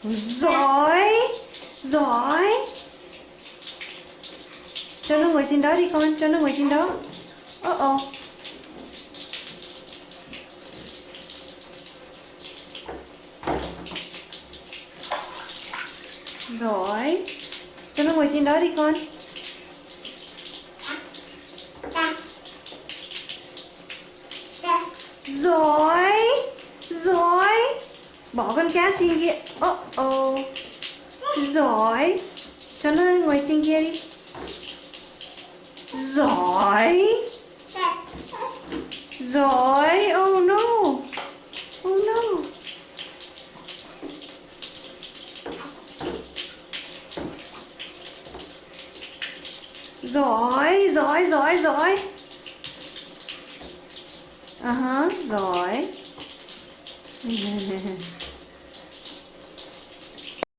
Giỏi. Giỏi. Cho nó ngồi trên đó đi con, cho nó ngồi trên đó. Ô. Giỏi. Cho nó ngồi trên đó đi con. Giỏi. Giỏi. Bỏ con cá trên kia. Ô. Giỏi. Cho nó ngồi trên kia đi. Giỏi. Giỏi. Oh no. Oh no. Giỏi. Giỏi. Giỏi. Giỏi. Giỏi.